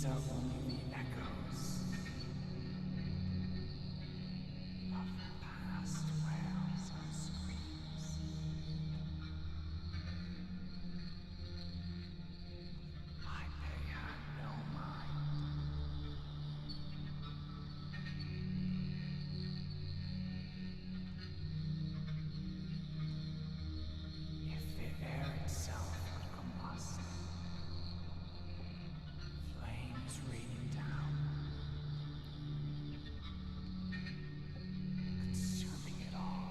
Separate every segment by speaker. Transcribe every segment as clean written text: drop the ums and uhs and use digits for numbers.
Speaker 1: These are only the echoes of past wails and screams. I pay her no mind. If the air itself could combust, flames raining down, consuming it all.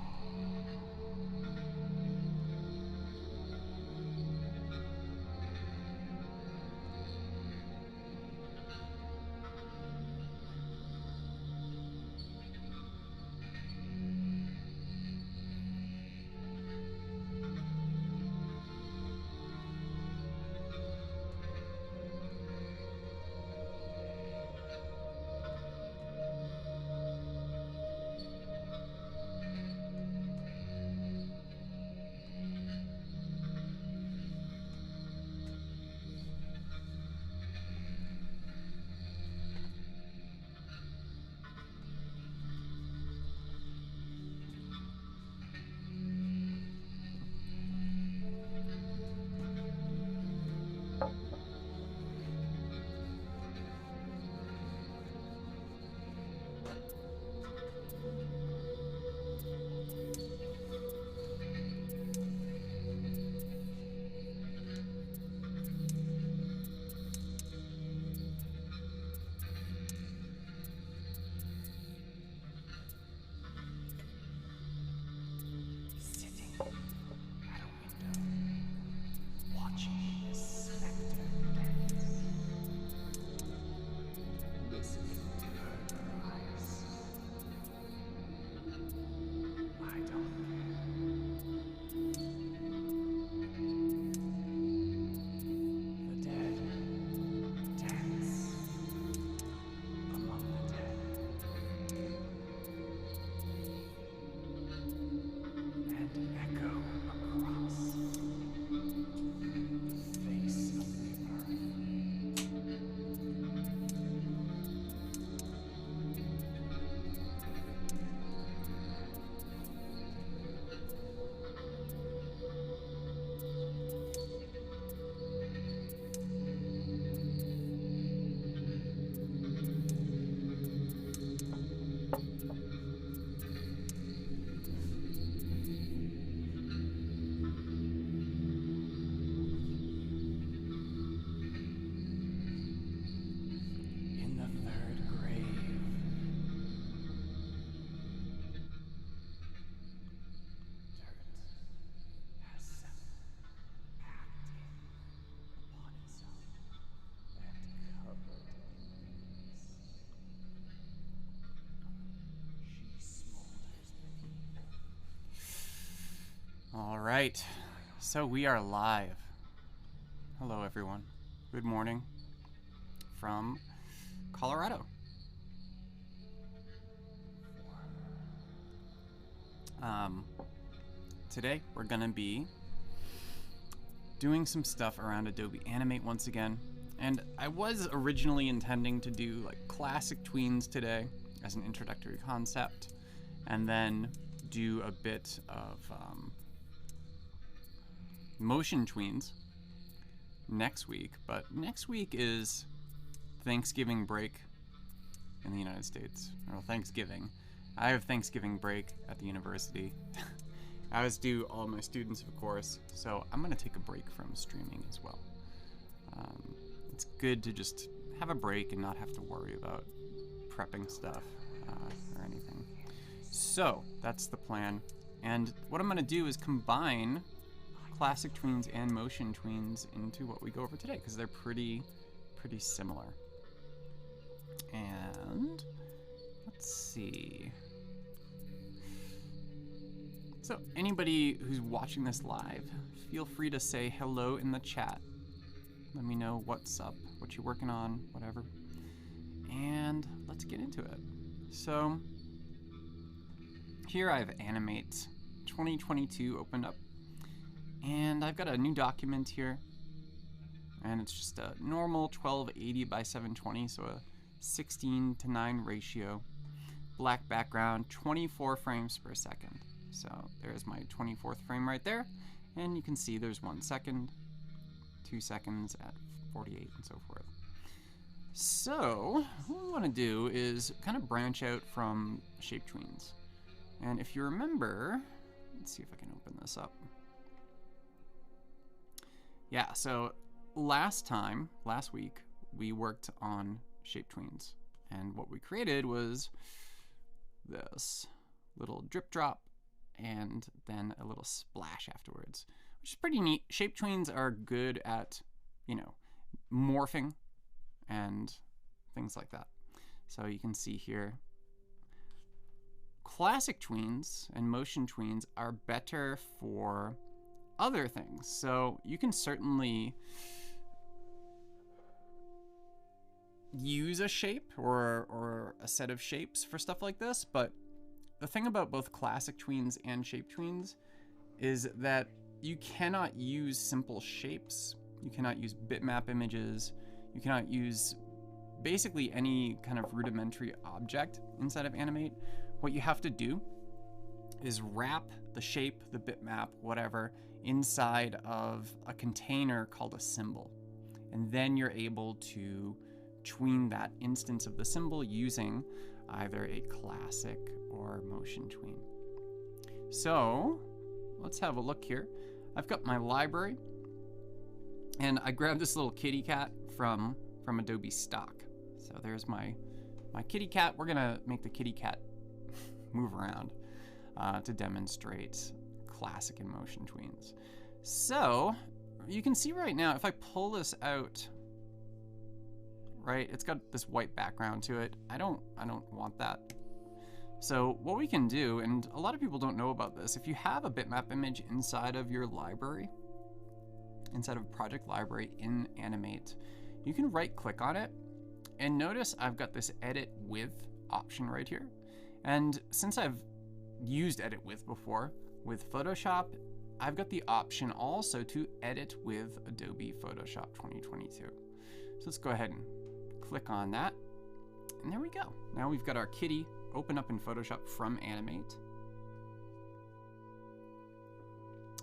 Speaker 1: Sitting at a window, watching this specter dance, listening to her cries. I don't care. The dead dance among the dead. And echo across the face of the earth. In the third grave, dirt has settled, packed in upon itself, and covered in rings. She smolders beneath.
Speaker 2: All right, so we are live. Hello, everyone. Good morning from Colorado. Today we're gonna be doing some stuff around Adobe Animate once again, and I was originally intending to do like classic tweens today as an introductory concept, and then do a bit of motion tweens next week. But next week is Thanksgiving break in the United States, or Thanksgiving. I have Thanksgiving break at the university, as do all my students, of course, so I'm gonna take a break from streaming as well. It's good to just have a break and not have to worry about prepping stuff or anything. So that's the plan, and what I'm gonna do is combine classic tweens and motion tweens into what we go over today, because they're pretty similar. And let's see. So anybody who's watching this live, feel free to say hello in the chat. Let me know what's up, what you're working on, whatever. And let's get into it. So here I have Animate 2022 opened up. And I've got a new document here. and it's just a normal 1280 by 720, so a 16:9 ratio. Black background, 24 frames per second. So there's my 24th frame right there, and you can see there's 1 second, 2 seconds at 48, and so forth. So what we want to do is kind of branch out from shape tweens. And if you remember, let's see if I can open this up. Yeah, so last week, we worked on shape tweens. And what we created was this little drip drop and then a little splash afterwards, which is pretty neat. Shape tweens are good at, you know, morphing and things like that. So you can see here, classic tweens and motion tweens are better for other things. So you can certainly use a shape or a set of shapes for stuff like this, but the thing about both classic tweens and shape tweens is that you cannot use simple shapes. You cannot use bitmap images. You cannot use basically any kind of rudimentary object inside of Animate. What you have to do is wrap the shape, the bitmap, whatever, inside of a container called a symbol. And then you're able to tween that instance of the symbol using either a classic or motion tween. So let's have a look here. I've got my library, and I grabbed this little kitty cat from Adobe stock. So there's my kitty cat. We're gonna make the kitty cat move around to demonstrate classic and motion tweens. So you can see right now, if I pull this out, right, it's got this white background to it. I don't want that. So what we can do, and a lot of people don't know about this, if you have a bitmap image inside of your library, inside of project library in Animate, you can right click on it, and notice I've got this edit with option right here. And since I've used edit with before with Photoshop, I've got the option also to edit with Adobe Photoshop 2022. So let's go ahead and click on that. And there we go. Now we've got our kitty open up in Photoshop from Animate.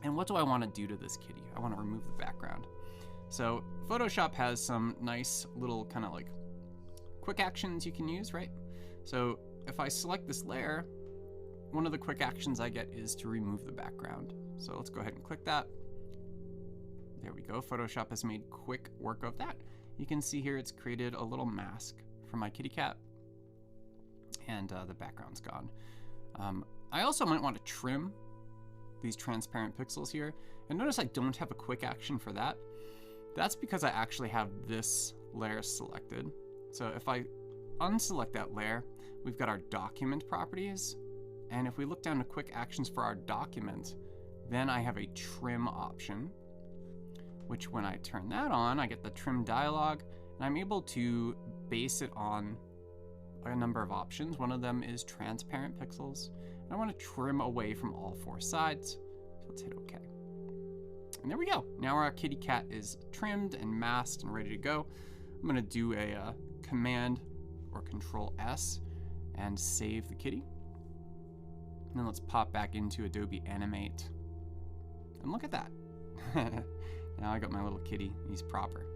Speaker 2: And what do I want to do to this kitty? I want to remove the background. So Photoshop has some nice little kind of like quick actions you can use, right? So if I select this layer, one of the quick actions I get is to remove the background. So let's go ahead and click that. There we go. Photoshop has made quick work of that. You can see here it's created a little mask for my kitty cat, and the background's gone. I also might want to trim these transparent pixels here. And notice I don't have a quick action for that. That's because I actually have this layer selected. So if I unselect that layer, we've got our document properties. And if we look down to quick actions for our document, then I have a trim option, which when I turn that on, I get the trim dialog, and I'm able to base it on a number of options. One of them is transparent pixels. And I want to trim away from all 4 sides. So let's hit OK. And there we go. Now our kitty cat is trimmed and masked and ready to go. I'm going to do a Command or Control S and save the kitty. And then let's pop back into Adobe Animate. And look at that. Now I got my little kitty. He's proper.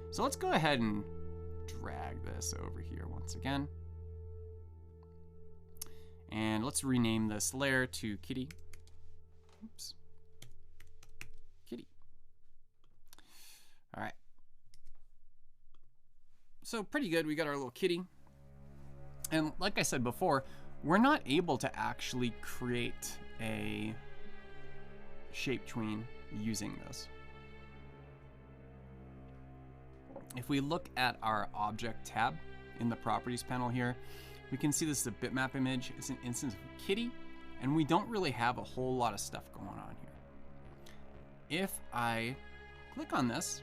Speaker 2: So let's go ahead and drag this over here once again. And let's rename this layer to kitty. Oops. Kitty. All right. So pretty good. We got our little kitty. And like I said before, we're not able to actually create a shape tween using this. If we look at our object tab in the properties panel here, we can see this is a bitmap image. It's an instance of kitty, and we don't really have a whole lot of stuff going on here. If I click on this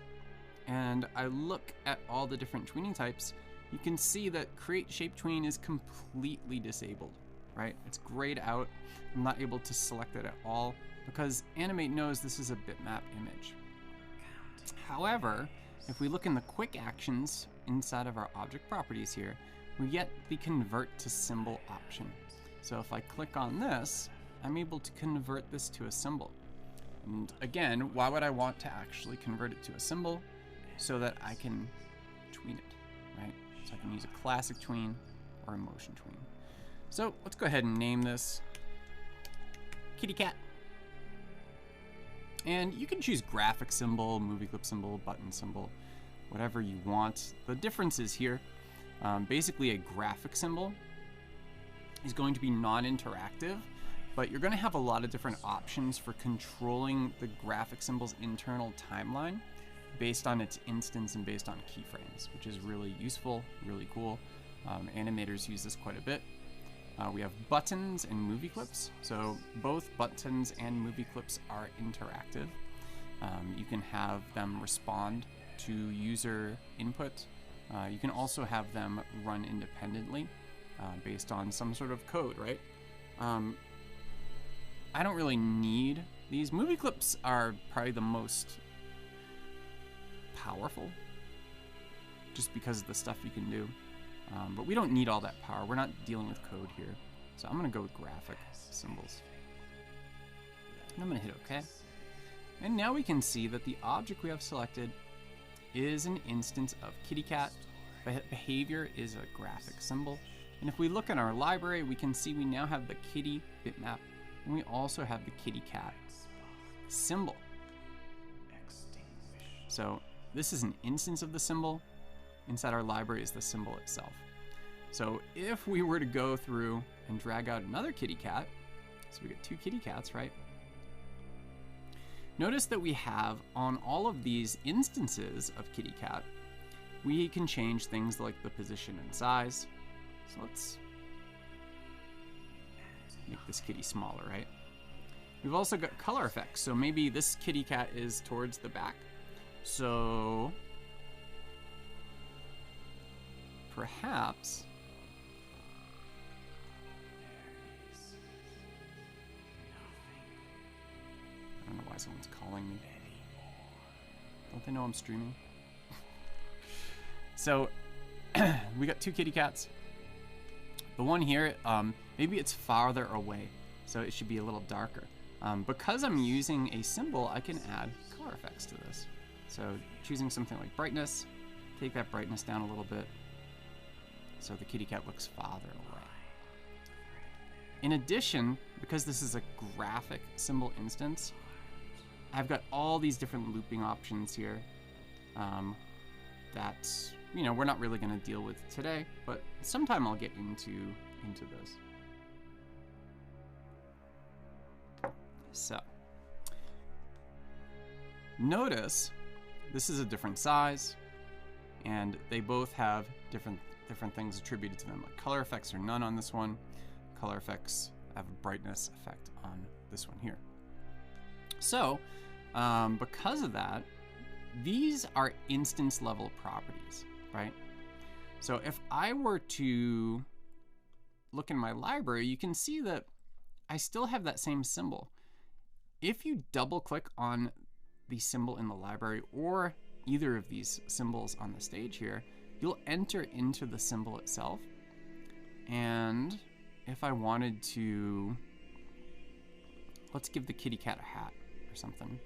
Speaker 2: and I look at all the different tweening types, you can see that create shape tween is completely disabled, right? It's grayed out. I'm not able to select it at all because Animate knows this is a bitmap image. However, If we look in the quick actions inside of our object properties here, we get the convert to symbol option. So if I click on this, I'm able to convert this to a symbol. And again, why would I want to actually convert it to a symbol? So that I can tween it, right? So I can use a classic tween or a motion tween. So let's go ahead and name this kitty cat. And you can choose graphic symbol, movie clip symbol, button symbol, whatever you want. The difference is here, basically a graphic symbol is going to be non-interactive, but you're going to have a lot of different options for controlling the graphic symbol's internal timeline based on its instance and based on keyframes, which is really useful, really cool. Animators use this quite a bit. We have buttons and movie clips. So both buttons and movie clips are interactive. You can have them respond to user input. You can also have them run independently based on some sort of code, right? I don't really need these. Movie clips are probably the most powerful just because of the stuff you can do. But we don't need all that power. We're not dealing with code here. So I'm gonna go with graphic symbols. And I'm gonna hit OK. And now we can see that the object we have selected is an instance of kitty cat. Behavior is a graphic symbol. And if we look in our library, we can see we now have the kitty bitmap, and we also have the kitty cat symbol. So this is an instance of the symbol. Inside our library is the symbol itself. So if we were to go through and drag out another kitty cat, so we get two kitty cats, right? Notice that we have on all of these instances of kitty cat, we can change things like the position and size. So let's make this kitty smaller, right? We've also got color effects. So maybe this kitty cat is towards the back. So perhaps I don't know why someone's calling me. Don't they know I'm streaming? So we got two kitty cats. The one here, maybe it's farther away, so it should be a little darker. Because I'm using a symbol, I can add color effects to this. So choosing something like brightness, take that brightness down a little bit so the kitty cat looks farther away. In addition, because this is a graphic symbol instance, I've got all these different looping options here that, you know, we're not really going to deal with today, but sometime I'll get into this. So notice this is a different size, and they both have different things attributed to them. Like color effects are none on this one. Color effects have a brightness effect on this one here. So because of that, these are instance level properties, right? So if I were to look in my library, you can see that I still have that same symbol. If you double click on the symbol in the library or either of these symbols on the stage here, you'll enter into the symbol itself. And if I wanted to, let's give the kitty cat a hat or something.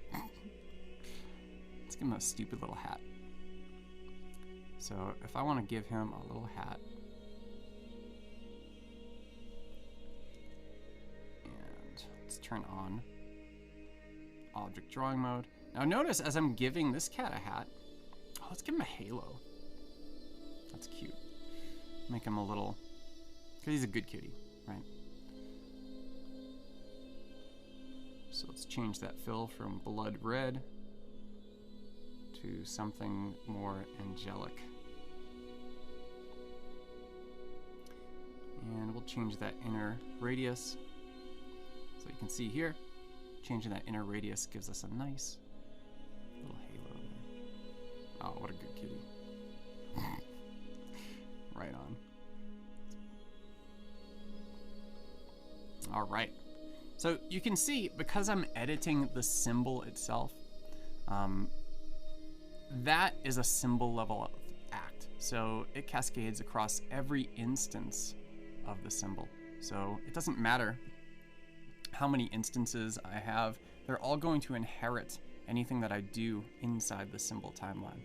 Speaker 2: Let's give him a stupid little hat. So if I want to give him a little hat, and let's turn on object drawing mode. Now notice as I'm giving this cat a hat, oh, let's give him a halo. That's cute. Make him a little, because he's a good kitty, right? So let's change that fill from blood red to something more angelic. And we'll change that inner radius. So you can see here, changing that inner radius gives us a nice little halo there. Oh, what a good kitty. Right on. All right. So you can see, because I'm editing the symbol itself, that is a symbol level act. So it cascades across every instance of the symbol. So it doesn't matter how many instances I have, they're all going to inherit anything that I do inside the symbol timeline.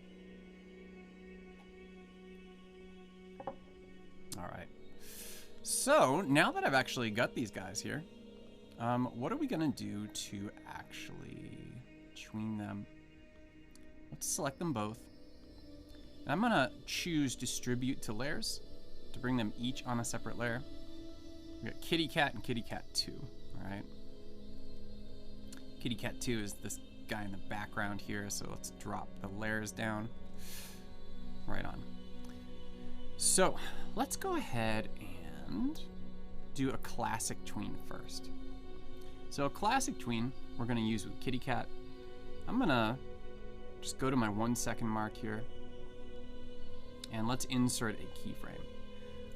Speaker 2: All right. So now that I've actually got these guys here, what are we gonna do to actually tween them? Let's select them both. And I'm gonna choose distribute to layers to bring them each on a separate layer. We got Kitty Cat and Kitty Cat 2, all right? Kitty Cat 2 is this guy in the background here, so let's drop the layers down. Right on. So let's go ahead and do a classic tween first. So a classic tween we're gonna use with Kitty Cat. I'm gonna just go to my 1 second mark here and let's insert a keyframe.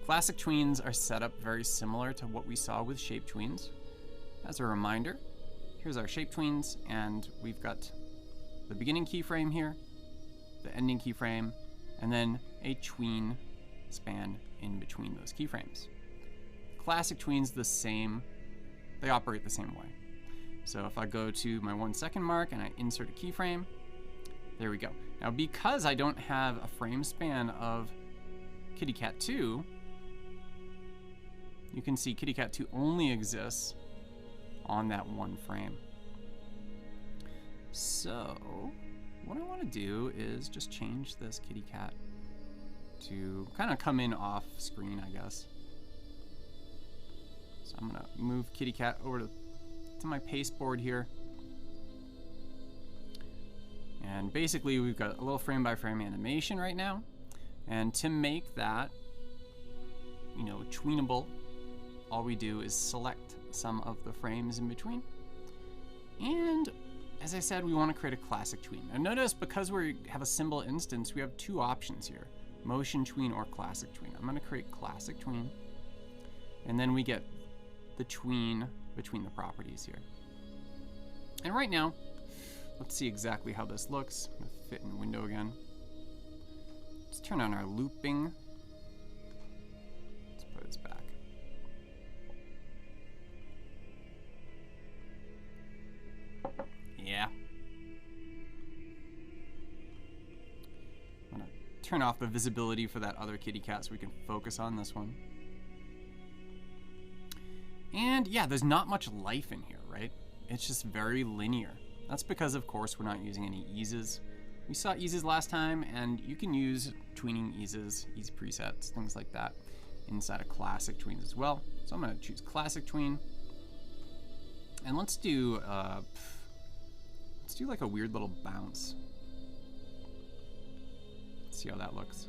Speaker 2: Classic tweens are set up very similar to what we saw with shape tweens. As a reminder, here's our shape tweens, and we've got the beginning keyframe here, the ending keyframe, and then a tween span in between those keyframes. Classic tweens the same, they operate the same way. So if I go to my 1 second mark and I insert a keyframe, there we go. Now because I don't have a frame span of Kitty Cat 2, you can see Kitty Cat 2 only exists on that one frame. So what I want to do is just change this Kitty Cat to kind of come in off screen, I guess. So I'm gonna move Kitty Cat over to my pasteboard here. And basically we've got a little frame by frame animation right now. And to make that, you know, tweenable, all we do is select some of the frames in between. And as I said, we want to create a classic tween. Now notice, because we have a symbol instance, we have two options here: motion tween or classic tween. I'm going to create classic tween, and then we get the tween between the properties here. And right now, let's see exactly how this looks. I'm going to fit in the window again. Let's turn on our looping. Let's put this back. Yeah. I'm gonna turn off the visibility for that other kitty cat so we can focus on this one. And yeah, there's not much life in here, right? It's just very linear. That's because, of course, we're not using any eases. We saw eases last time, and you can use tweening eases, ease presets, things like that, inside of classic tweens as well. So I'm gonna choose classic tween. And let's do like a weird little bounce. Let's see how that looks.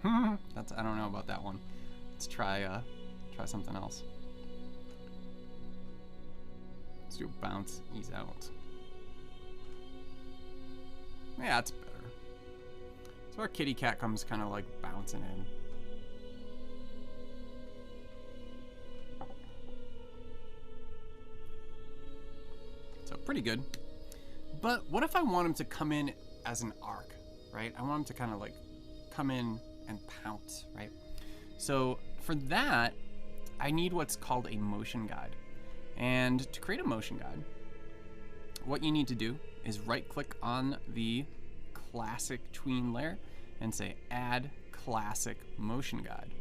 Speaker 2: I don't know about that one. Let's try something else. Let's do a bounce, ease out. Yeah, that's better. So our kitty cat comes kind of like bouncing in. So pretty good. But what if I want him to come in as an arc, right? I want him to kind of like come in and pounce, right? So for that, I need what's called a motion guide. And to create a motion guide, what you need to do is right click on the classic tween layer and say add classic motion guide.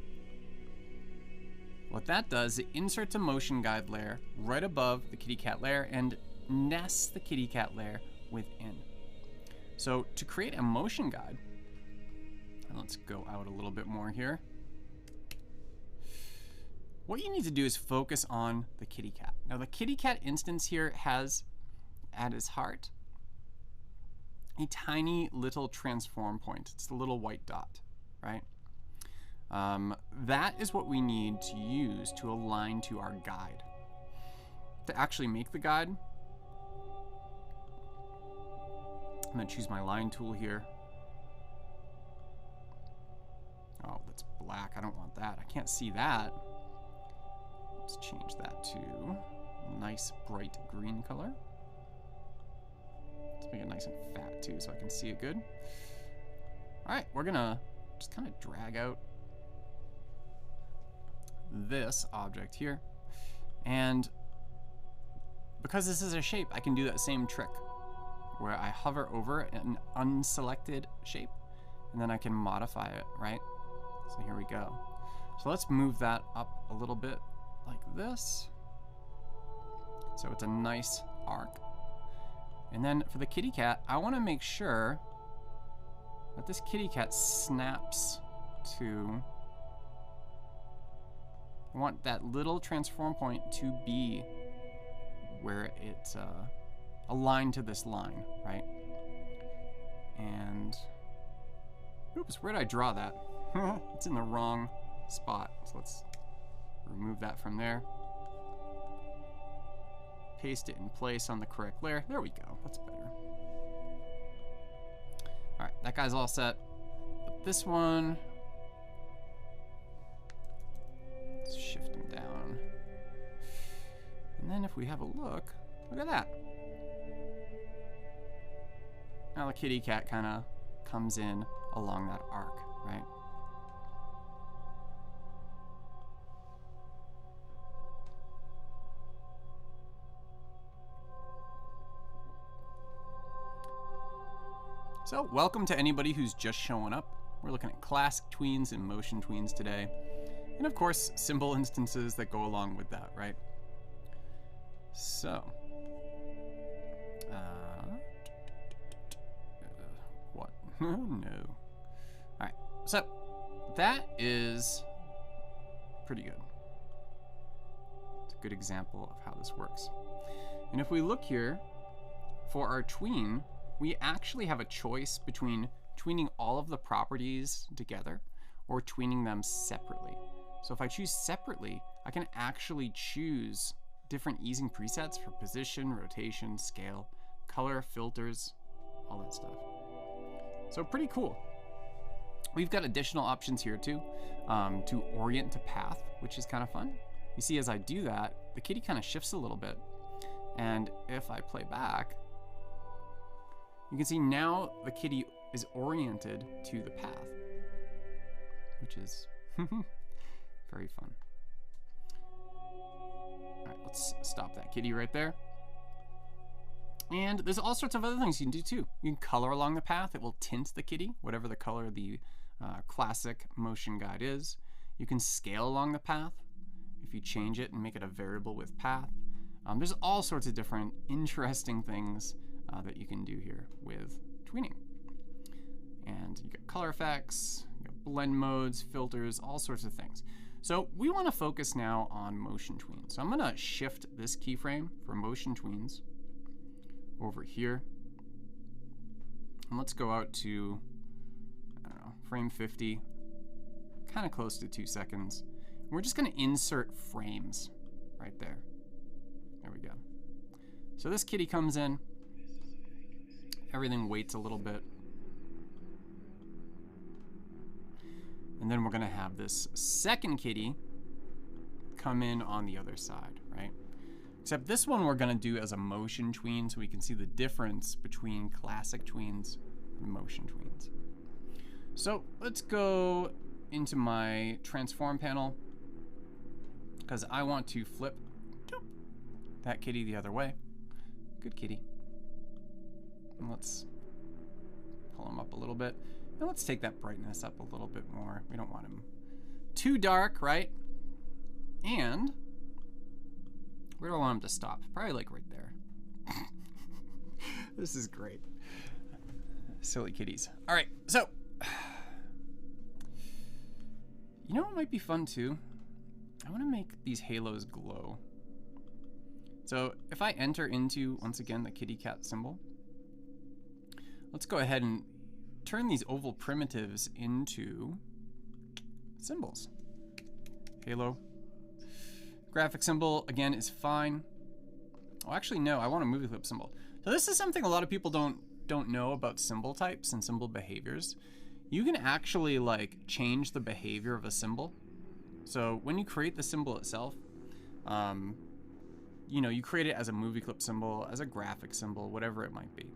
Speaker 2: What that does, it inserts a motion guide layer right above the kitty cat layer and nests the kitty cat layer within. So to create a motion guide, and let's go out a little bit more here. What you need to do is focus on the kitty cat. Now the kitty cat instance here has at its heart a tiny little transform point. It's the little white dot, right? That is what we need to use to align to our guide. To actually make the guide, I'm gonna choose my line tool here. Oh, that's black. I don't want that. I can't see that. Let's change that to a nice bright green color. Let's make it nice and fat too so I can see it good. All right, we're gonna just kind of drag out this object here. And because this is a shape, I can do that same trick where I hover over an unselected shape and then I can modify it, right? So here we go. So let's move that up a little bit like this. So it's a nice arc. And then for the kitty cat, I want to make sure that this kitty cat snaps to, I want that little transform point to be where it's aligned to this line, right? And, oops, where did I draw that? It's in the wrong spot. So let's remove that from there. Paste it in place on the correct layer. There we go, that's better. All right, that guy's all set. But this one, let's shift him down. And then if we have a look at that. Now the kitty cat kind of comes in along that arc, right? So welcome to anybody who's just showing up. We're looking at classic tweens and motion tweens today. And of course, symbol instances that go along with that, right? So, what? No. All right, so that is pretty good. It's a good example of how this works. And if we look here, for our tween, we actually have a choice between tweening all of the properties together or tweening them separately. So if I choose separately, I can actually choose different easing presets for position, rotation, scale, color, filters, all that stuff. So pretty cool. We've got additional options here too, to orient to path, which is kind of fun. You see, as I do that, the kitty kind of shifts a little bit. And if I play back, you can see now the kitty is oriented to the path, which is very fun. All right, let's stop that kitty right there. And there's all sorts of other things you can do too. You can color along the path. It will tint the kitty, whatever the color the classic motion guide is. You can scale along the path if you change it and make it a variable with path. There's all sorts of different interesting things that you can do here with tweening. And you get color effects, you get blend modes, filters, all sorts of things. So we want to focus now on motion tweens. So I'm going to shift this keyframe for motion tweens over here. And let's go out to, I don't know, frame 50, kind of close to 2 seconds. And we're just going to insert frames right there. There we go. So this kitty comes in. Everything waits a little bit. And then we're going to have this second kitty come in on the other side, right? Except this one we're going to do as a motion tween so we can see the difference between classic tweens and motion tweens. So let's go into my transform panel because I want to flip that kitty the other way. Good kitty. And let's pull him up a little bit. And let's take that brightness up a little bit more. We don't want him too dark, right? And where do I want him to stop? Probably like right there. This is great. Silly kitties. All right, so you know what might be fun too? I want to make these halos glow. So if I enter into, once again, the kitty cat symbol, let's go ahead and turn these oval primitives into symbols. Halo. Graphic symbol, again, is fine. Oh, actually, no, I want a movie clip symbol. So this is something a lot of people don't know about symbol types and symbol behaviors. You can actually like change the behavior of a symbol. So when you create the symbol itself, you know, you create it as a movie clip symbol, as a graphic symbol, whatever it might be.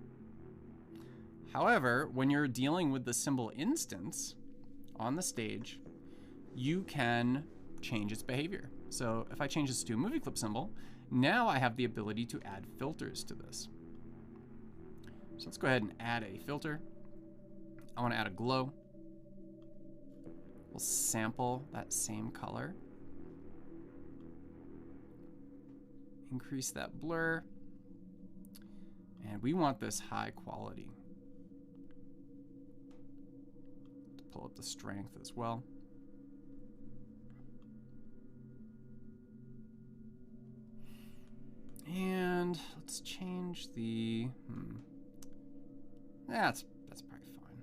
Speaker 2: However, when you're dealing with the symbol instance on the stage, you can change its behavior. So if I change this to a movie clip symbol, now I have the ability to add filters to this. So let's go ahead and add a filter. I want to add a glow. We'll sample that same color. Increase that blur. And we want this high quality. To pull up the strength as well. And let's change the, that's probably fine.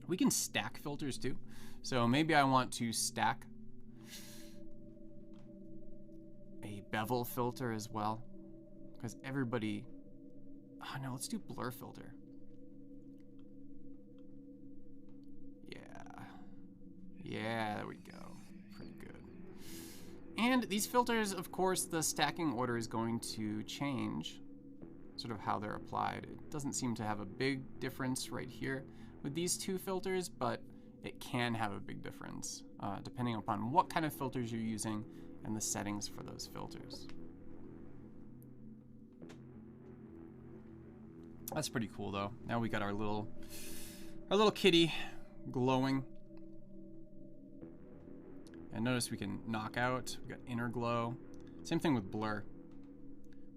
Speaker 2: We can stack filters too. So maybe I want to stack a bevel filter as well, because everybody, oh no, let's do blur filter. Yeah, there we go. Pretty good. And these filters, of course, the stacking order is going to change sort of how they're applied. It doesn't seem to have a big difference right here with these two filters, but it can have a big difference depending upon what kind of filters you're using and the settings for those filters. That's pretty cool though. Now we got our little kitty glowing. And notice we can knock out, we got inner glow. Same thing with blur.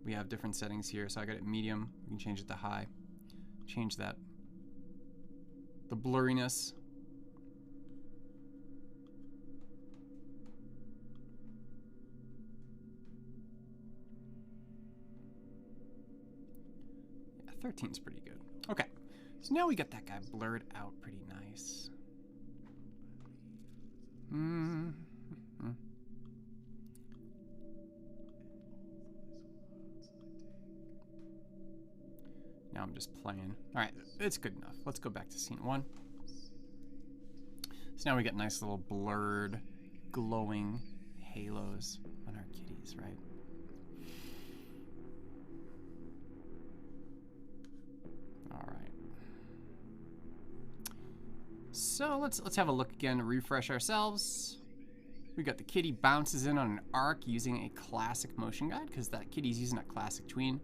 Speaker 2: We have different settings here. So I got it medium, we can change it to high. Change that, the blurriness. Yeah, 13's pretty good. Okay, so now we got that guy blurred out pretty nice. Now I'm just playing. All right, it's good enough. Let's go back to scene 1. So now we get nice little blurred, glowing halos on our kitties, right? All right. So let's have a look again, refresh ourselves. We got the kitty bounces in on an arc using a classic motion guide because that kitty's using a classic tween.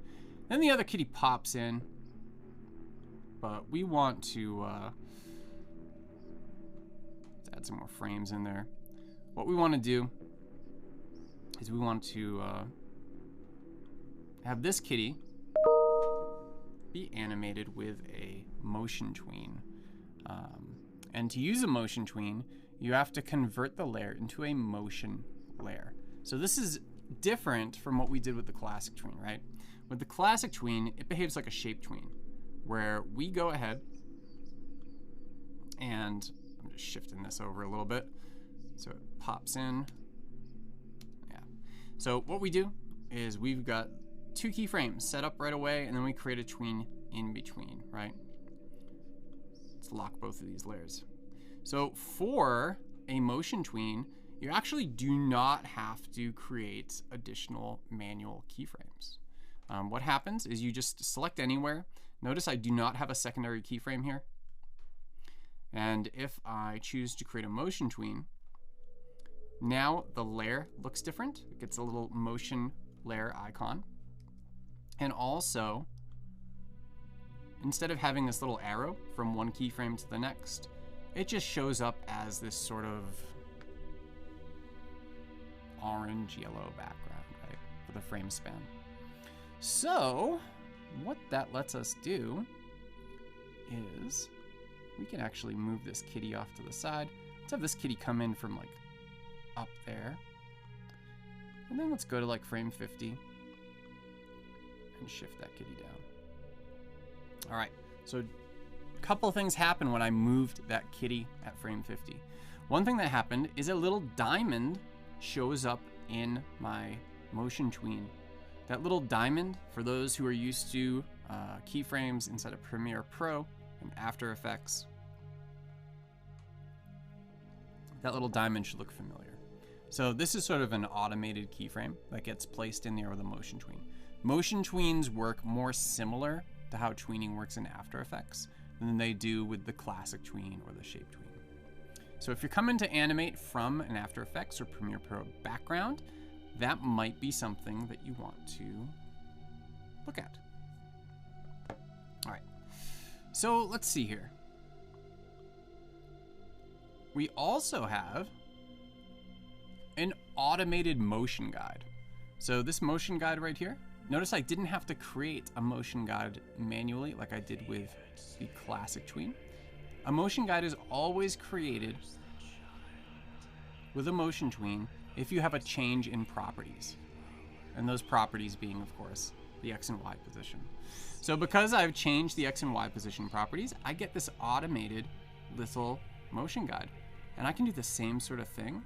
Speaker 2: Then the other kitty pops in, but we want to let's add some more frames in there. What we want to do is we want to have this kitty be animated with a motion tween. And to use a motion tween, you have to convert the layer into a motion layer. So this is different from what we did with the classic tween, right? With the classic tween, it behaves like a shape tween, where we go ahead and I'm just shifting this over a little bit so it pops in. Yeah. So what we do is we've got 2 keyframes set up right away, and then we create a tween in between, right? Let's lock both of these layers. So for a motion tween, you actually do not have to create additional manual keyframes. What happens is you just select anywhere. Notice I do not have a secondary keyframe here. And if I choose to create a motion tween, now the layer looks different. It gets a little motion layer icon. And also, instead of having this little arrow from one keyframe to the next, it just shows up as this sort of orange-yellow background, right, for the frame span. So what that lets us do is we can actually move this kitty off to the side. Let's have this kitty come in from like up there. And then let's go to like frame 50 and shift that kitty down. All right, so a couple of things happened when I moved that kitty at frame 50. One thing that happened is a little diamond shows up in my motion tween. That little diamond, for those who are used to keyframes inside of Premiere Pro and After Effects, that little diamond should look familiar. So this is sort of an automated keyframe that gets placed in there with a motion tween. Motion tweens work more similar to how tweening works in After Effects than they do with the classic tween or the shape tween. So if you're coming to animate from an After Effects or Premiere Pro background, that might be something that you want to look at. All right, so let's see here. We also have an automated motion guide. So this motion guide right here, notice I didn't have to create a motion guide manually like I did with the classic tween. A motion guide is always created with a motion tween if you have a change in properties. And those properties being, of course, the X and Y position. So because I've changed the X and Y position properties, I get this automated little motion guide. And I can do the same sort of thing.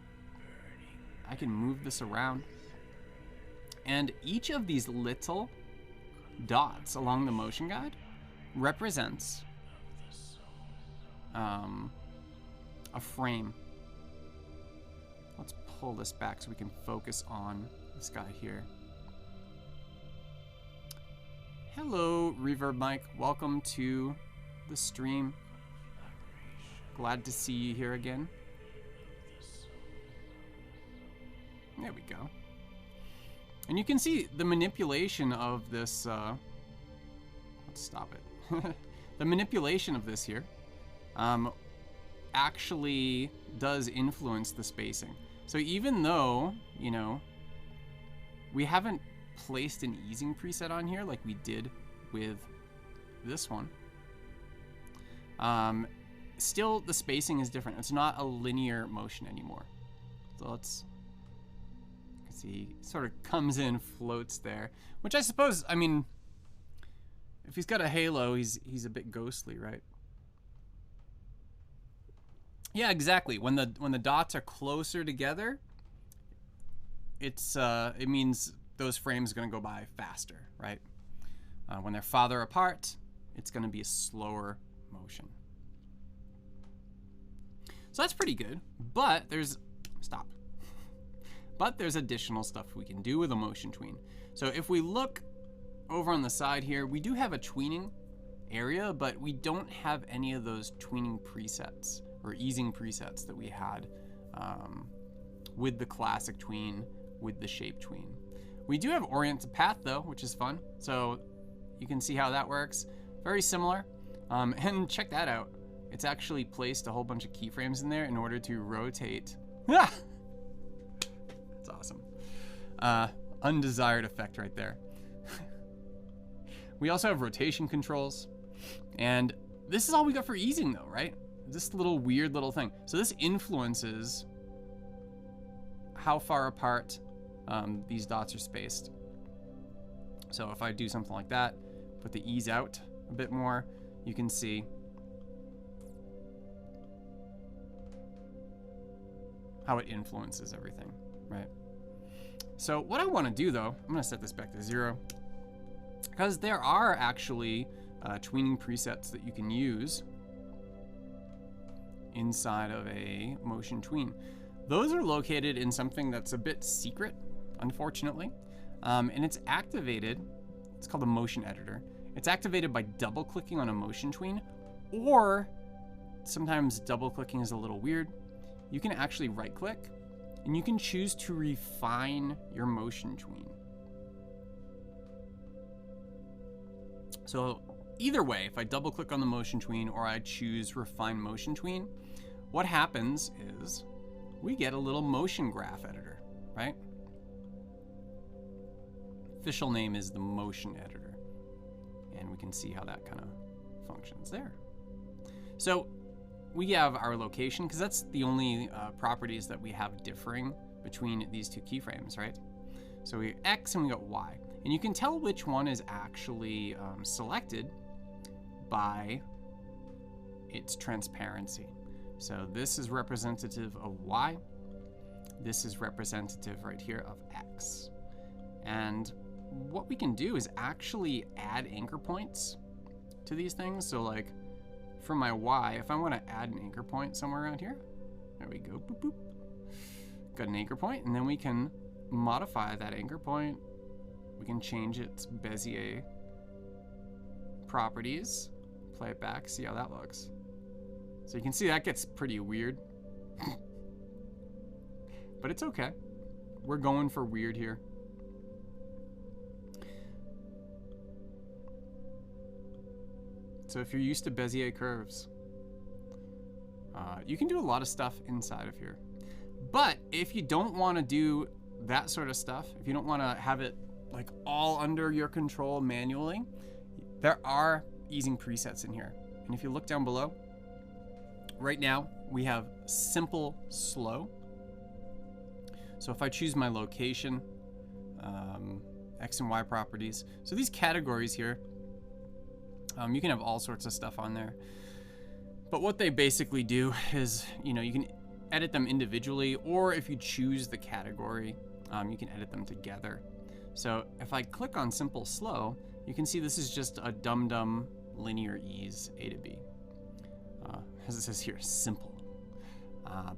Speaker 2: I can move this around. And each of these little dots along the motion guide represents a frame. Let's pull this back so we can focus on this guy here. Hello, Reverb Mike. Welcome to the stream. Glad to see you here again. There we go. And you can see the manipulation of this, let's stop it. The manipulation of this here actually does influence the spacing. So even though, you know, we haven't placed an easing preset on here like we did with this one, still the spacing is different. It's not a linear motion anymore. So let's see, sort of comes in, floats there, which I suppose, I mean, if he's got a halo, he's a bit ghostly, right? Yeah, exactly. When the dots are closer together, it means those frames are going to go by faster, right? When they're farther apart, it's going to be a slower motion. So that's pretty good, but there's But there's additional stuff we can do with a motion tween. So if we look over on the side here, we do have a tweening area, but we don't have any of those tweening presets or easing presets that we had with the classic tween, with the shape tween. We do have Orient to path though, which is fun. So you can see how that works. Very similar. And check that out. It's actually placed a whole bunch of keyframes in there in order to rotate. That's awesome. Undesired effect right there. We also have rotation controls. And this is all we got for easing though, right? This little weird little thing. So this influences how far apart these dots are spaced. So if I do something like that, put the ease out a bit more, you can see how it influences everything, right? So what I want to do though, I'm going to set this back to 0 because there are actually tweening presets that you can use inside of a motion tween. Those are located in something that's a bit secret, unfortunately, and it's activated. It's called a motion editor. It's activated by double clicking on a motion tween, or sometimes double clicking is a little weird. You can actually right click and you can choose to refine your motion tween. So either way, if I double click on the motion tween or I choose refine motion tween, what happens is we get a little motion graph editor, right? Official name is the motion editor. And we can see how that kind of functions there. So we have our location, because that's the only properties that we have differing between these two keyframes, right? So we X and we got Y. And you can tell which one is actually selected by its transparency. So this is representative of Y. This is representative right here of X. And what we can do is actually add anchor points to these things. So like for my Y, if I want to add an anchor point somewhere around here, there we go, boop, boop. Got an anchor point, and then we can modify that anchor point. We can change its Bezier properties, play it back, see how that looks. So you can see that gets pretty weird. But it's okay. We're going for weird here. So if you're used to Bezier curves, you can do a lot of stuff inside of here. But if you don't want to do that sort of stuff, if you don't want to have it like all under your control manually, there are easing presets in here. And if you look down below, right now we have simple slow. So if I choose my location, X and Y properties, so these categories here, you can have all sorts of stuff on there. But what they basically do is, you know, you can edit them individually, or if you choose the category, you can edit them together. So if I click on simple slow, you can see this is just a dum-dum linear ease A to B. As it says here, simple.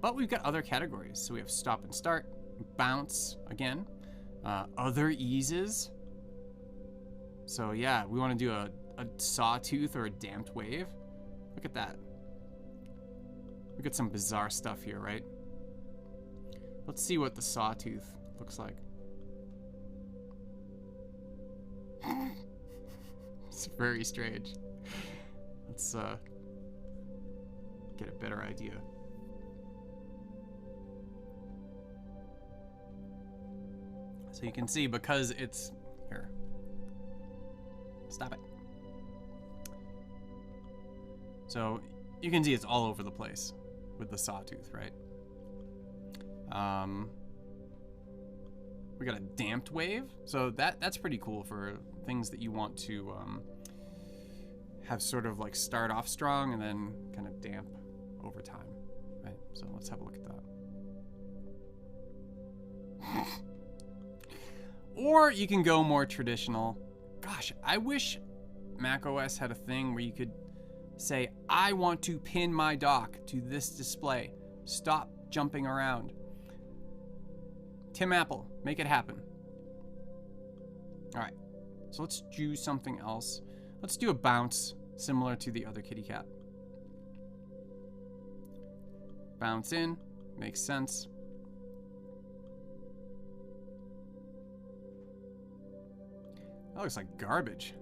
Speaker 2: But we've got other categories. So we have stop and start, bounce again, other eases. So yeah, we want to do a sawtooth or a damped wave. Look at that. We got some bizarre stuff here, right? Let's see what the sawtooth looks like. It's very strange. Let's get a better idea. So you can see, because it's here. Stop it. So you can see it's all over the place with the sawtooth, right? We got a damped wave, so that's pretty cool for things that you want to have sort of like start off strong and then kind of damp over time, right? So let's have a look at that. Or you can go more traditional. Gosh, I wish macOS had a thing where you could say, I want to pin my dock to this display. Stop jumping around. Tim Apple, make it happen. All right, so let's do something else. Let's do a bounce similar to the other kitty cat. Bounce in, makes sense. That looks like garbage.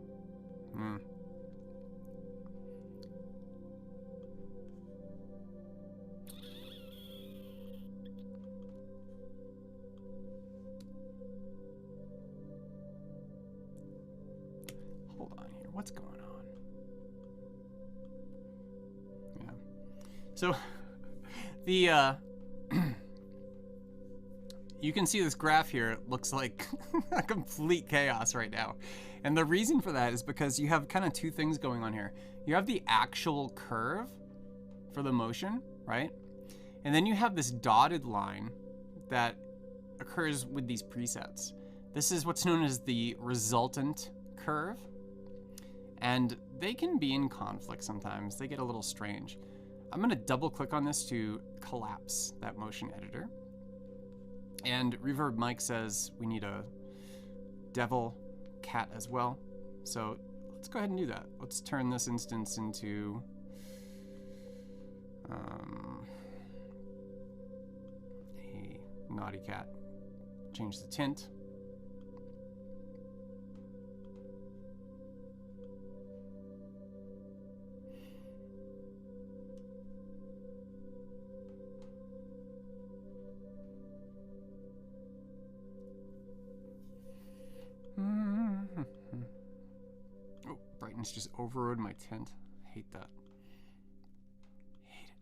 Speaker 2: Hold on here, what's going on? Yeah. So the you can see this graph here. It looks like a complete chaos right now. And the reason for that is because you have kind of two things going on here. You have the actual curve for the motion, right? And then you have this dotted line that occurs with these presets. This is what's known as the resultant curve. And they can be in conflict sometimes. They get a little strange. I'm gonna double click on this to collapse that motion editor. And Reverb Mike says we need a devil cat as well. So let's go ahead and do that. Let's turn this instance into a naughty cat. Change the tint. Oh, brightness just overrode my tint. Hate that. Hate it.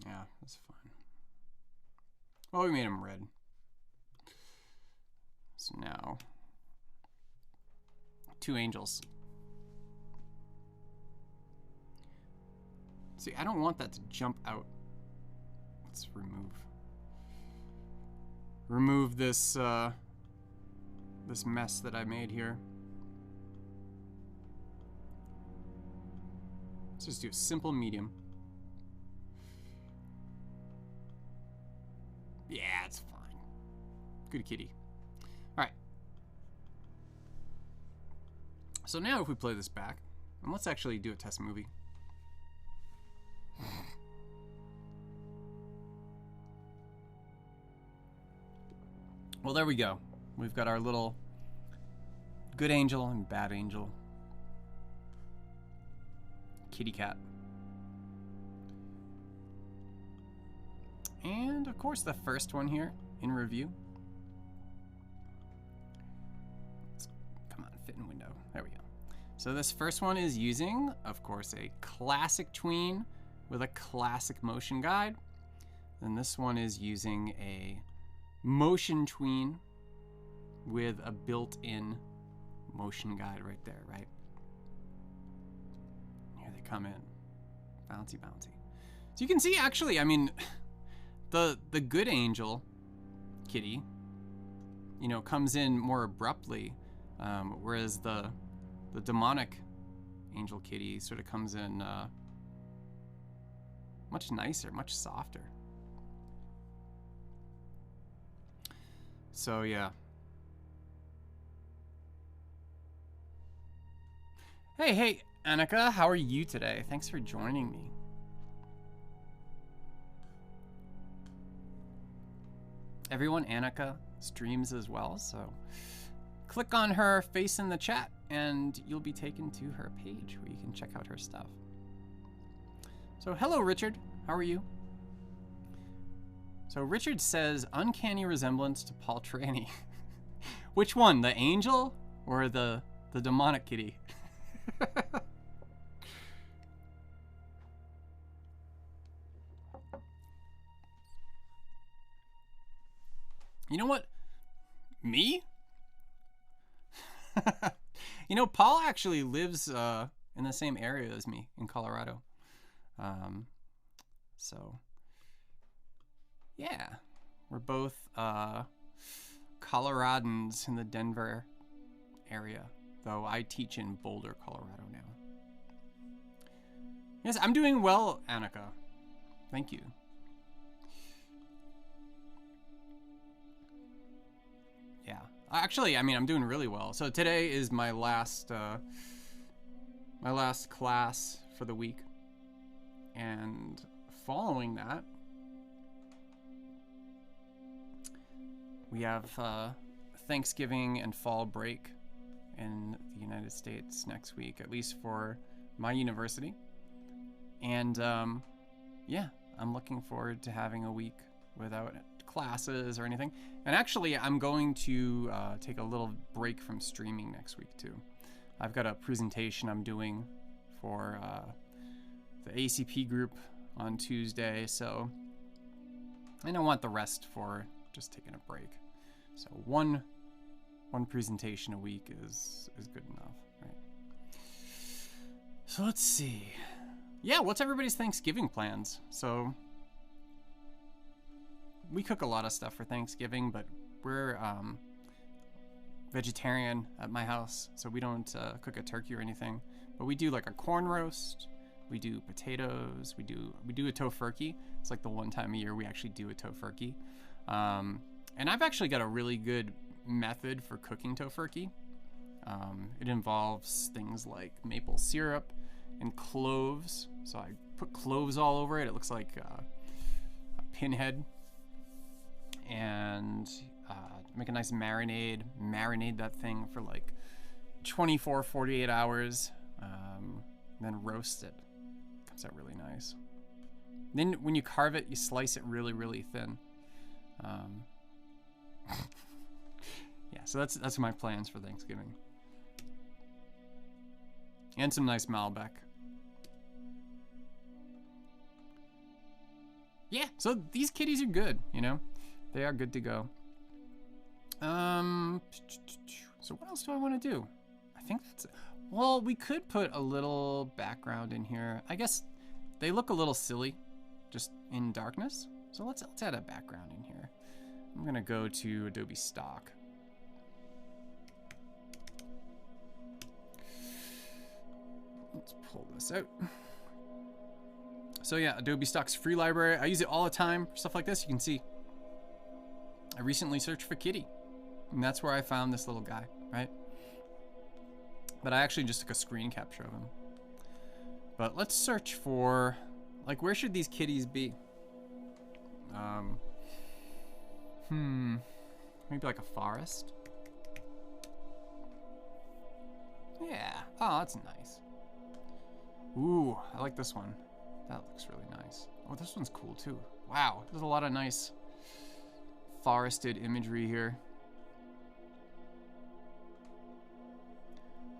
Speaker 2: Yeah, that's fine. Well, we made him red. So now, two angels. See, I don't want that to jump out. Let's remove this this mess that I made here. Let's just do a simple medium. Yeah, it's fine. Good kitty. All right. So now if we play this back, and let's actually do a test movie. Well, there we go. We've got our little good angel and bad angel. Kitty cat. And of course the first one here in review. Let's, come on, fit in window. There we go. So this first one is using, of course, a classic tween with a classic motion guide. And this one is using a motion tween with a built-in motion guide right there, right? Here they come in. Bouncy, bouncy. So you can see, actually, I mean, the good angel kitty, you know, comes in more abruptly, whereas the demonic angel kitty sort of comes in much nicer, much softer. So yeah. Hey, Annika, how are you today? Thanks for joining me. Everyone, Annika streams as well, so click on her face in the chat and you'll be taken to her page where you can check out her stuff. So hello, Richard. How are you? So Richard says, uncanny resemblance to Paul Trani. Which one, the angel or the demonic kitty? You know what? Me? You know, Paul actually lives in the same area as me in Colorado. So, yeah, we're both Coloradans in the Denver area, though I teach in Boulder, Colorado now. Yes, I'm doing well, Annika. Thank you. Yeah, actually, I mean, I'm doing really well. So today is my last class for the week, and following that, we have Thanksgiving and fall break in the United States next week, at least for my university. And yeah, I'm looking forward to having a week without classes or anything. And actually, I'm going to take a little break from streaming next week too. I've got a presentation I'm doing for the ACP group on Tuesday, so I don't want the rest for just taking a break. So one presentation a week is good enough, right? So let's see. Yeah, what's everybody's Thanksgiving plans? So we cook a lot of stuff for Thanksgiving, but we're vegetarian at my house, so we don't cook a turkey or anything. But we do like a corn roast. We do potatoes. We do a tofurkey. It's like the one time a year we actually do a tofurkey. And I've actually got a really good method for cooking tofurkey. It involves things like maple syrup and cloves. So I put cloves all over it. It looks like a pinhead. And make a nice marinade. Marinate that thing for like 24, 48 hours. Then roast it. Comes out really nice. Then when you carve it, you slice it really, really thin. Yeah, so that's my plans for Thanksgiving. And some nice Malbec. Yeah, so these kitties are good, you know? They are good to go. So what else do I want to do? I think that's it. Well, we could put a little background in here. I guess they look a little silly just in darkness. So let's add a background in here. I'm gonna go to Adobe Stock. Let's pull this out. So yeah, Adobe Stock's free library. I use it all the time for stuff like this. You can see I recently searched for kitty, and that's where I found this little guy, right? But I actually just took a screen capture of him. But let's search for, like, where should these kitties be? Maybe like a forest? Yeah. Oh, that's nice. Ooh, I like this one. That looks really nice. Oh, this one's cool too. Wow, there's a lot of nice forested imagery here.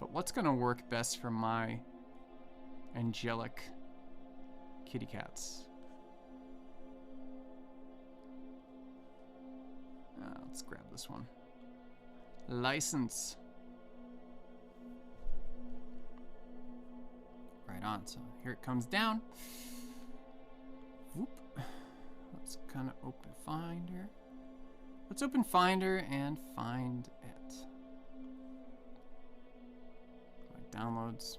Speaker 2: But what's gonna work best for my angelic kitty cats? Let's grab this one. License. Right on, so here it comes down. Whoop. Let's kind of open Finder. Let's open Finder and find it. My downloads.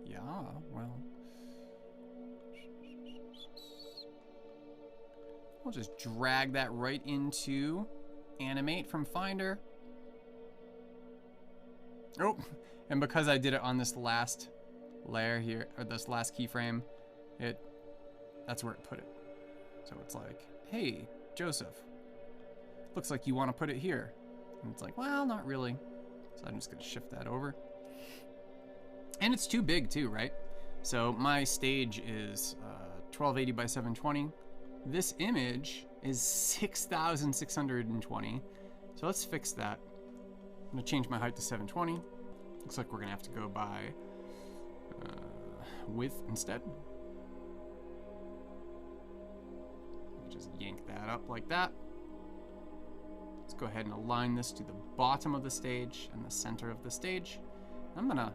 Speaker 2: Yeah, well. We'll just drag that right into Animate from Finder. Oh, and because I did it on this last layer here, or this last keyframe, that's where it put it. So it's like, hey, Joseph, looks like you want to put it here. And it's like, well, not really. So I'm just gonna shift that over. And it's too big too, right? So my stage is 1280 by 720. This image is 6,620. So let's fix that. I'm gonna change my height to 720. Looks like we're gonna have to go by width instead. Just yank that up like that. Let's go ahead and align this to the bottom of the stage and the center of the stage. I'm gonna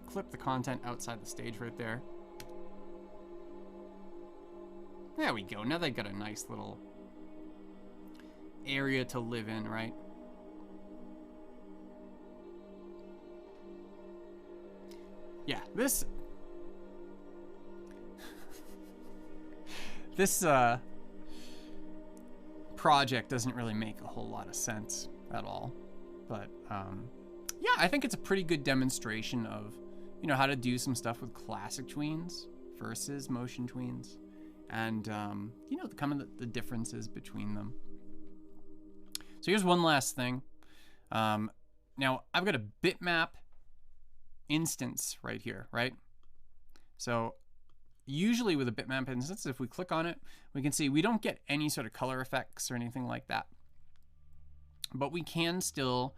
Speaker 2: clip the content outside the stage right there. There we go. Now they've got a nice little area to live in, right? Yeah, this project doesn't really make a whole lot of sense at all, but yeah, I think it's a pretty good demonstration of, you know, how to do some stuff with classic tweens versus motion tweens, and you know, kind of the differences between them. So here's one last thing. Now I've got a bitmap instance right here, right? So usually with a bitmap instance, if we click on it, we can see we don't get any sort of color effects or anything like that. But we can still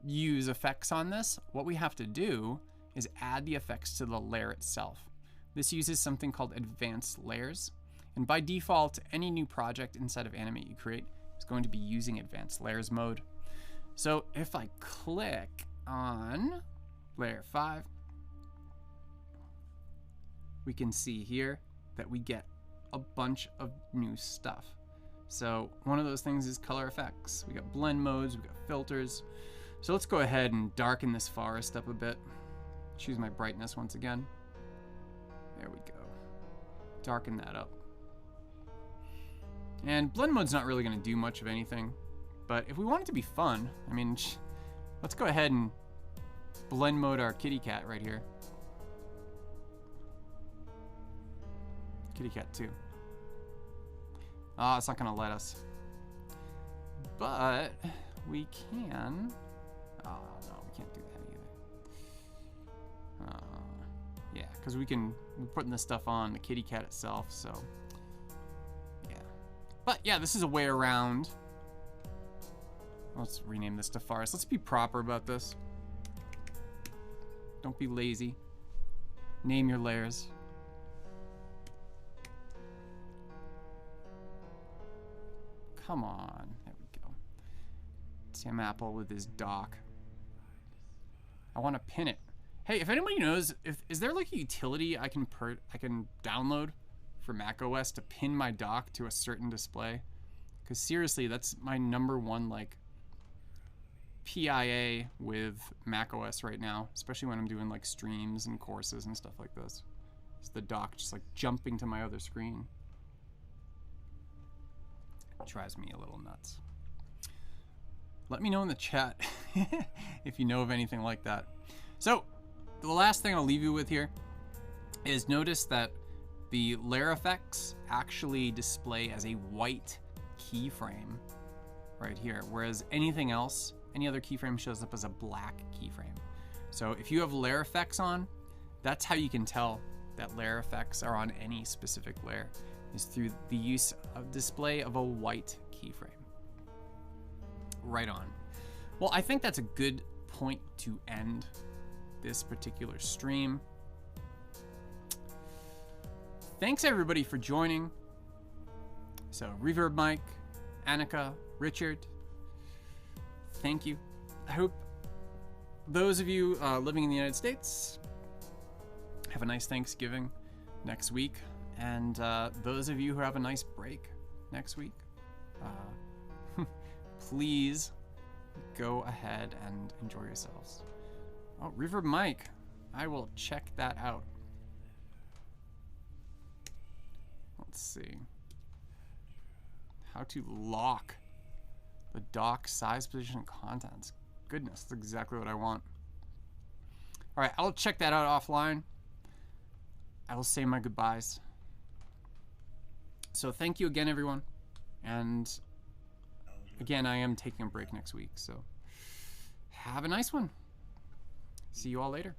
Speaker 2: use effects on this. What we have to do is add the effects to the layer itself. This uses something called advanced layers. And by default, any new project inside of Animate you create is going to be using advanced layers mode. So if I click on layer 5, we can see here that we get a bunch of new stuff. So one of those things is color effects. We got blend modes, we got filters. So let's go ahead and darken this forest up a bit. Choose my brightness once again. There we go. Darken that up. And blend mode's not really gonna do much of anything, but if we want it to be fun, I mean, let's go ahead and blend mode our kitty cat right here. Kitty cat 2. Ah, it's not gonna let us. But we can. Oh no, we can't do that either. Yeah, because we're putting this stuff on the kitty cat itself, so yeah. But yeah, this is a way around. Let's rename this to forest. Let's be proper about this. Don't be lazy. Name your layers. Come on. There we go. Sam Apple with his dock. I want to pin it. Hey, if anybody knows, is there like a utility I can download for macOS to pin my dock to a certain display? Because seriously, that's my #1 like PIA with macOS right now, especially when I'm doing like streams and courses and stuff like this. It's the dock just like jumping to my other screen. It drives me a little nuts. Let me know in the chat if you know of anything like that. So the last thing I'll leave you with here is notice that the layer effects actually display as a white keyframe right here, whereas anything else, any other keyframe shows up as a black keyframe. So if you have layer effects on, that's how you can tell that layer effects are on any specific layer, is through the use of display of a white keyframe. Right on. Well, I think that's a good point to end this particular stream. Thanks everybody for joining. So Reverb Mike, Annika, Richard, thank you. I hope those of you living in the United States have a nice Thanksgiving next week, and those of you who have a nice break next week, please go ahead and enjoy yourselves. Oh, Reverb Mike, I will check that out. Let's see. How to lock the dock size, position, and contents. Goodness, that's exactly what I want. All right, I'll check that out offline. I will say my goodbyes. So thank you again, everyone. And again, I am taking a break next week, so have a nice one. See you all later.